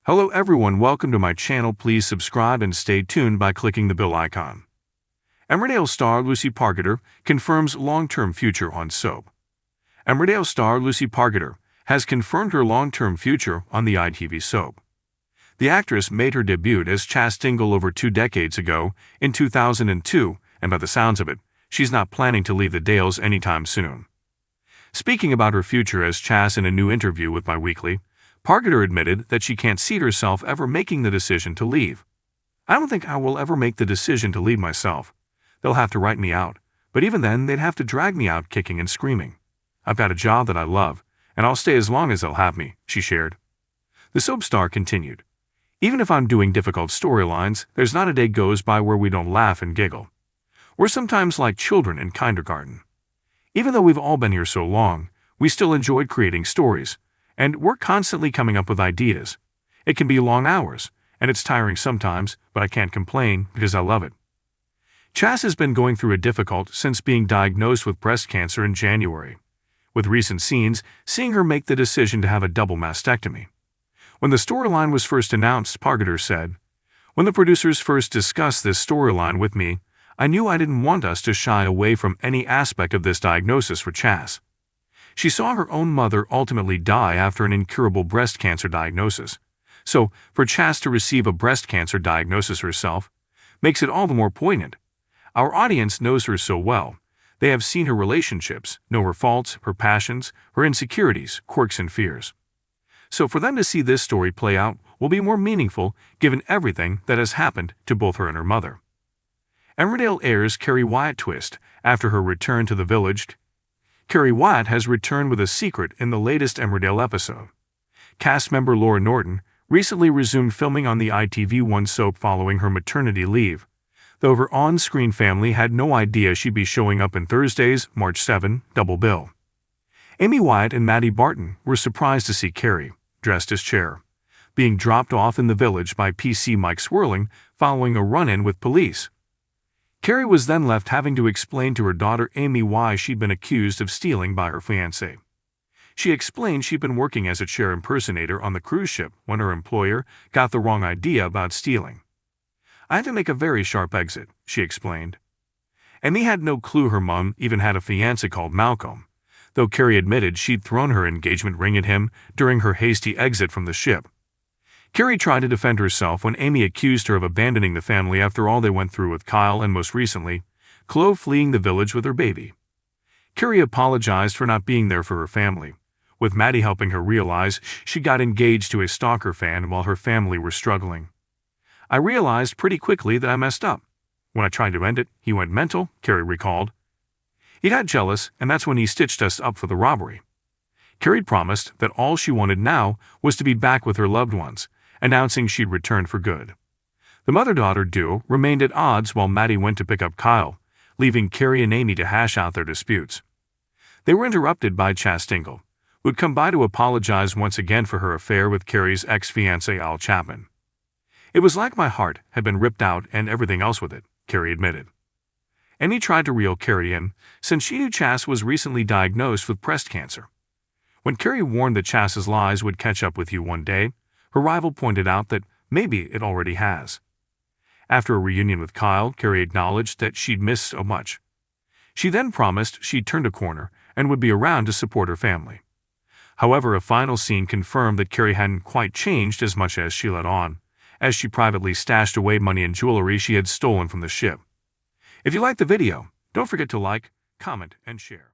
Hello everyone, welcome to my channel. Please subscribe and stay tuned by clicking the bell icon. Emmerdale star Lucy Pargeter confirms long-term future on soap. Emmerdale star Lucy Pargeter has confirmed her long-term future on the ITV soap. The actress made her debut as Chas Dingle over 2 decades ago, in 2002, and by the sounds of it, she's not planning to leave the Dales anytime soon. Speaking about her future as Chas in a new interview with My Weekly, Pargeter admitted that she can't see herself ever making the decision to leave. "I don't think I will ever make the decision to leave myself. They'll have to write me out, but even then they'd have to drag me out kicking and screaming. I've got a job that I love, and I'll stay as long as they'll have me," she shared. The soap star continued, "Even if I'm doing difficult storylines, there's not a day goes by where we don't laugh and giggle. We're sometimes like children in kindergarten. Even though we've all been here so long, we still enjoyed creating stories. And we're constantly coming up with ideas. It can be long hours, and it's tiring sometimes, but I can't complain because I love it." Chas has been going through a difficult since being diagnosed with breast cancer in January, with recent scenes seeing her make the decision to have a double mastectomy. When the storyline was first announced, Pargeter said, "When the producers first discussed this storyline with me, I knew I didn't want us to shy away from any aspect of this diagnosis for Chas. She saw her own mother ultimately die after an incurable breast cancer diagnosis. So, for Chas to receive a breast cancer diagnosis herself makes it all the more poignant. Our audience knows her so well. They have seen her relationships, know her faults, her passions, her insecurities, quirks and fears. So for them to see this story play out will be more meaningful given everything that has happened to both her and her mother." Emmerdale airs Kerry Wyatt twist after her return to the village. Kerry Wyatt has returned with a secret in the latest Emmerdale episode. Cast member Laura Norton recently resumed filming on the ITV1 soap following her maternity leave, though her on-screen family had no idea she'd be showing up in Thursday's March 7 double bill. Amy Wyatt and Maddie Barton were surprised to see Kerry, dressed as Cher, being dropped off in the village by PC Mike Swirling following a run-in with police. Kerry was then left having to explain to her daughter Amy why she'd been accused of stealing by her fiancé. She explained she'd been working as a Cher impersonator on the cruise ship when her employer got the wrong idea about stealing. "I had to make a very sharp exit," she explained. Amy had no clue her mom even had a fiancé called Malcolm, though Kerry admitted she'd thrown her engagement ring at him during her hasty exit from the ship. Kerry tried to defend herself when Amy accused her of abandoning the family after all they went through with Kyle and most recently, Chloe fleeing the village with her baby. Kerry apologized for not being there for her family, with Maddie helping her realize she got engaged to a stalker fan while her family were struggling. "I realized pretty quickly that I messed up. When I tried to end it, he went mental," Kerry recalled. "He got jealous, and that's when he stitched us up for the robbery." Kerry promised that all she wanted now was to be back with her loved ones, announcing she'd returned for good. The mother-daughter duo remained at odds while Maddie went to pick up Kyle, leaving Kerry and Amy to hash out their disputes. They were interrupted by Chas Dingle, who'd come by to apologize once again for her affair with Kerry's ex-fiancé Al Chapman. "It was like my heart had been ripped out and everything else with it," Kerry admitted. Amy tried to reel Kerry in, since she knew Chas was recently diagnosed with breast cancer. When Kerry warned that Chas's lies would catch up with you one day, her rival pointed out that maybe it already has. After a reunion with Kyle, Kerry acknowledged that she'd missed so much. She then promised she'd turned a corner and would be around to support her family. However, a final scene confirmed that Kerry hadn't quite changed as much as she let on, as she privately stashed away money and jewelry she had stolen from the ship. If you liked the video, don't forget to like, comment, and share.